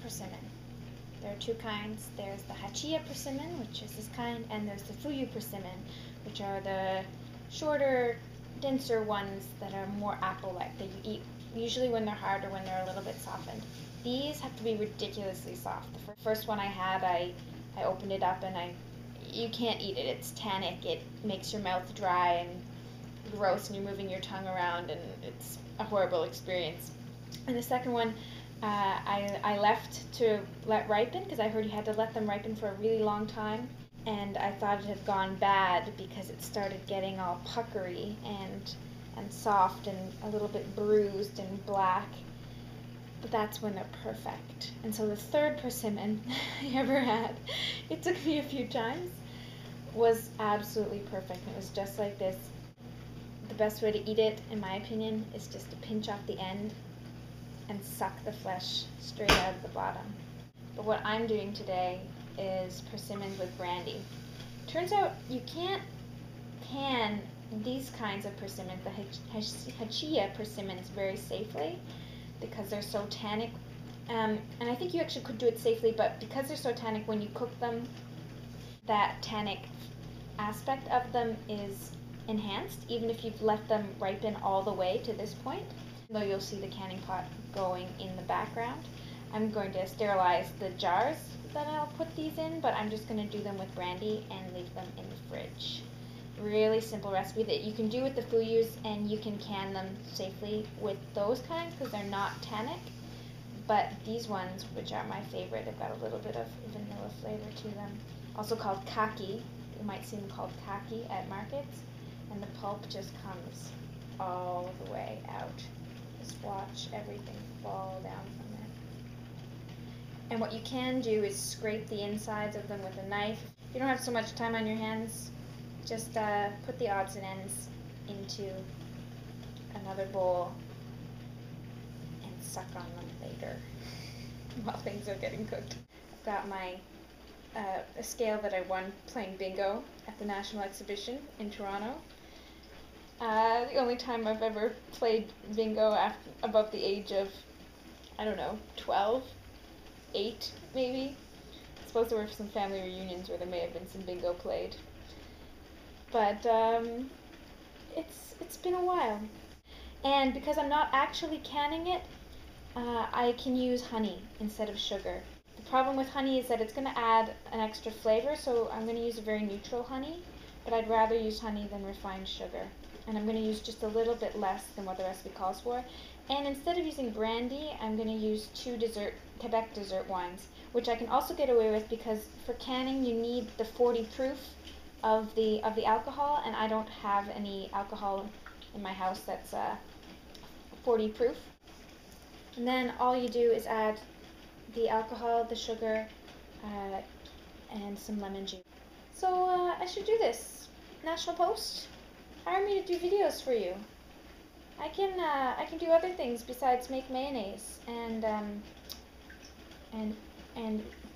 persimmon. There are two kinds. There's the hachia persimmon, which is this kind, and there's the fuyu persimmon, which are the shorter, denser ones that are more apple-like, that you eat usually when they're hard or when they're a little bit softened. These have to be ridiculously soft. The first one I had, I opened it up and you can't eat it. It's tannic. It makes your mouth dry and gross, and you're moving your tongue around, and it's a horrible experience. And the second one, I left to let ripen because I heard you had to let them ripen for a really long time, and I thought it had gone bad because it started getting all puckery and soft and a little bit bruised and black. But that's when they're perfect. And so the third persimmon I ever had, it took me a few times, was absolutely perfect. And it was just like this. The best way to eat it, in my opinion, is just to pinch off the end and suck the flesh straight out of the bottom. But what I'm doing today is persimmons with brandy. Turns out you can't can these kinds of persimmons, the hachia persimmons, very safely because they're so tannic. And I think you actually could do it safely, but because they're so tannic, when you cook them, that tannic aspect of them is enhanced, even if you've let them ripen all the way to this point. Though you'll see the canning pot going in the background. I'm going to sterilize the jars that I'll put these in, but I'm just going to do them with brandy and leave them in the fridge. Really simple recipe that you can do with the fuyus, and you can can them safely with those kinds because they're not tannic. But these ones, which are my favorite, they've got a little bit of vanilla flavor to them. Also called kaki. You might see them called kaki at markets. And the pulp just comes all the way out. Just watch everything fall down from there. And what you can do is scrape the insides of them with a knife. If you don't have so much time on your hands, just put the odds and ends into another bowl and suck on them later while things are getting cooked. I've got my a scale that I won playing bingo at the National Exhibition in Toronto. The only time I've ever played bingo above the age of, I don't know, 12, 8 maybe. I suppose there were some family reunions where there may have been some bingo played. But it's been a while. And because I'm not actually canning it, I can use honey instead of sugar. The problem with honey is that it's going to add an extra flavor, so I'm going to use a very neutral honey, but I'd rather use honey than refined sugar. And I'm going to use just a little bit less than what the recipe calls for. And instead of using brandy, I'm going to use 2 Quebec dessert wines, which I can also get away with because for canning you need the 40 proof of the alcohol, and I don't have any alcohol in my house that's 40 proof. And then all you do is add the alcohol, the sugar, and some lemon juice. So I should do this. National Post, hire me to do videos for you. I can do other things besides make mayonnaise and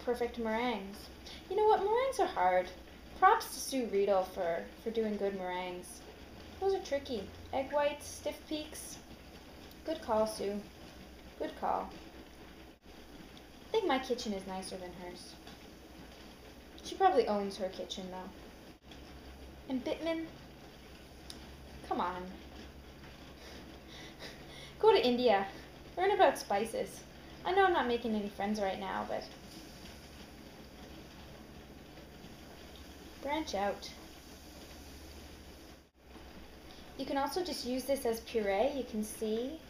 perfect meringues. You know what? Meringues are hard. Props to Sue Riedel for doing good meringues. Those are tricky. Egg whites, stiff peaks. Good call, Sue. Good call. I think my kitchen is nicer than hers. She probably owns her kitchen, though. And Bittman, come on. Go to India. Learn about spices. I know I'm not making any friends right now, but branch out. You can also just use this as puree. You can see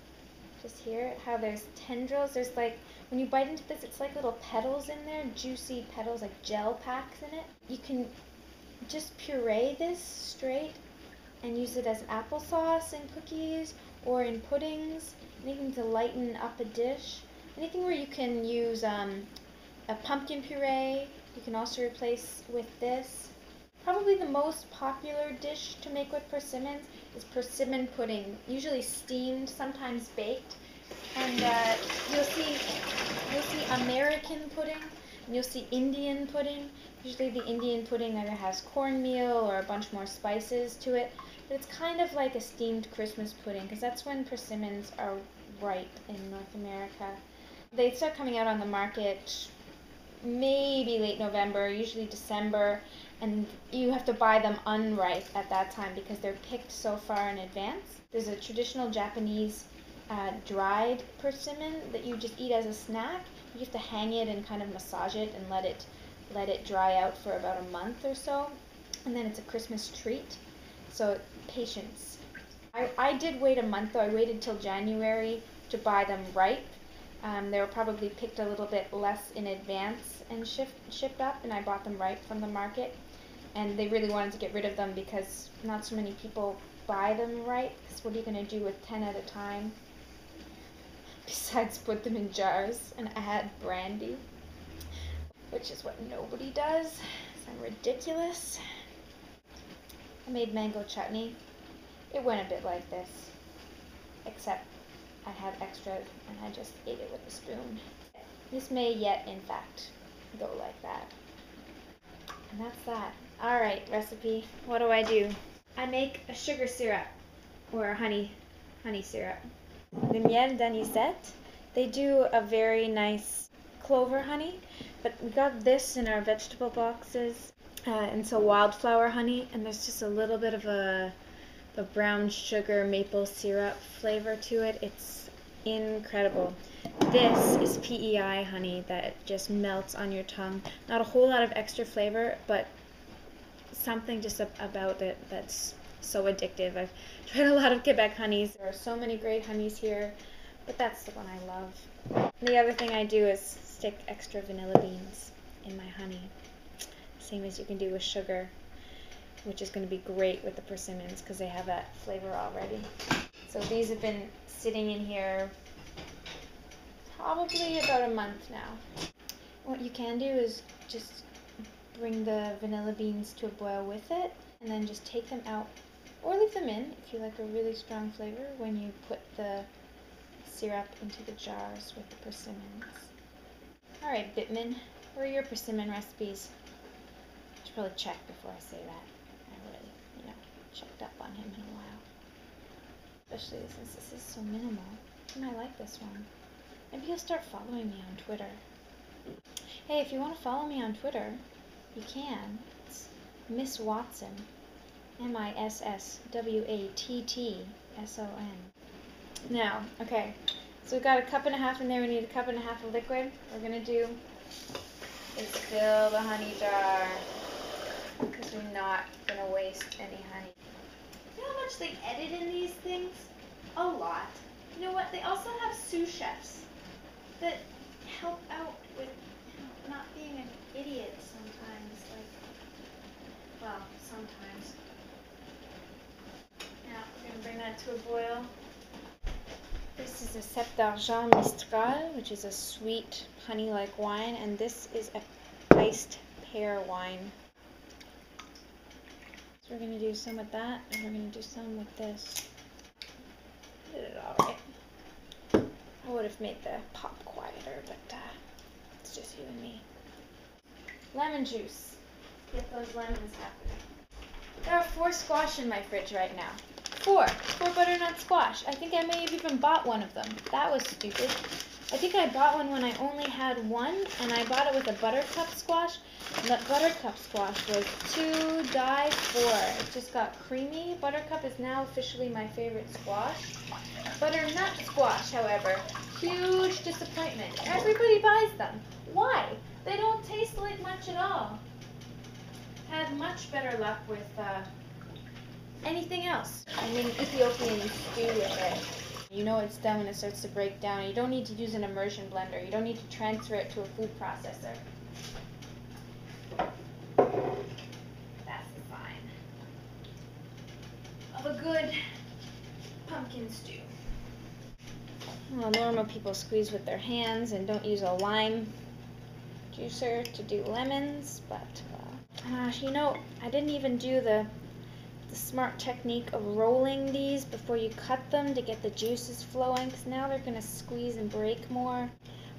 just here how there's tendrils. There's like, when you bite into this, it's like little petals in there, juicy petals, like gel packs in it. You can just puree this straight and use it as applesauce in cookies or in puddings, anything to lighten up a dish. Anything where you can use a pumpkin puree, you can also replace with this. Probably the most popular dish to make with persimmons is persimmon pudding, usually steamed, sometimes baked. And you'll see American pudding, and you'll see Indian pudding. Usually the Indian pudding either has cornmeal or a bunch more spices to it, but it's kind of like a steamed Christmas pudding because that's when persimmons are ripe in North America. They start coming out on the market maybe late November, usually December, and you have to buy them unripe at that time because they're picked so far in advance. There's a traditional Japanese dried persimmon that you just eat as a snack. You have to hang it and kind of massage it and let it dry out for about a month or so, and then it's a Christmas treat. So patience. I did wait a month though. I waited till January to buy them ripe. They were probably picked a little bit less in advance and shipped up, and I bought them ripe from the market. And they really wanted to get rid of them because not so many people buy them ripe. Because what are you going to do with 10 at a time? Besides put them in jars and add brandy, which is what nobody does. So I'm ridiculous. I made mango chutney. It went a bit like this, except I had extra and I just ate it with a spoon. This may yet, in fact, go like that. And that's that. Alright, recipe. What do? I make a sugar syrup, or a honey syrup. The miel d'anisette, they do a very nice clover honey, but we got this in our vegetable boxes, and so wildflower honey, and there's just a little bit of a brown sugar maple syrup flavor to it. It's incredible. This is PEI honey that just melts on your tongue. Not a whole lot of extra flavor, but something just about it that's so addictive. I've tried a lot of Quebec honeys. There are so many great honeys here, but that's the one I love. The other thing I do is stick extra vanilla beans in my honey, same as you can do with sugar, which is going to be great with the persimmons because they have that flavor already. So these have been sitting in here probably about a month now. What you can do is just bring the vanilla beans to a boil with it, and then just take them out, or leave them in if you like a really strong flavor when you put the syrup into the jars with the persimmons. Alright, Bitman, where are your persimmon recipes? I should probably check before I say that. I really, checked up on him in a while. Especially since this is so minimal. And I like this one. Maybe you'll start following me on Twitter. Hey, if you want to follow me on Twitter, you can. It's Miss Watson. MISSWATTSON. Now, okay, so we've got a cup and a half in there. We need a cup and a half of liquid. What we're going to do is fill the honey jar, because we're not going to waste any honey. You know how much they edit in these things? A lot. You know what? They also have sous chefs that help out with not being an idiot sometimes. Sometimes. Now, we're going to bring that to a boil. This is a Cep d'Argent Mistral, which is a sweet honey-like wine, and this is a iced pear wine. So we're going to do some with that, and we're going to do some with this. Did it all right. I would have made the pop quieter, but it's just you and me. Lemon juice. Get those lemons happening. There are 4 squash in my fridge right now. 4 butternut squash. I think I may have even bought one of them. That was stupid. I think I bought one when I only had one, and I bought it with a buttercup squash. That buttercup squash was to die for. It just got creamy. Buttercup is now officially my favorite squash. Butternut squash, however, huge disappointment. Everybody buys them. Why? They don't taste like much at all. Had much better luck with anything else. I made an Ethiopian stew with it. You know it's done when it starts to break down. You don't need to use an immersion blender. You don't need to transfer it to a food processor. That's the sign of a good pumpkin stew. Well, normal people squeeze with their hands and don't use a lime juicer to do lemons, but I didn't even do the smart technique of rolling these before you cut them to get the juices flowing, because now they're going to squeeze and break more.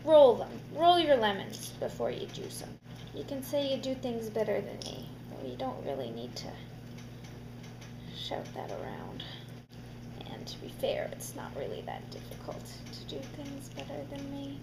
Roll them. Roll your lemons before you juice them. You can say you do things better than me, but you don't really need to shout that around. And to be fair, it's not really that difficult to do things better than me.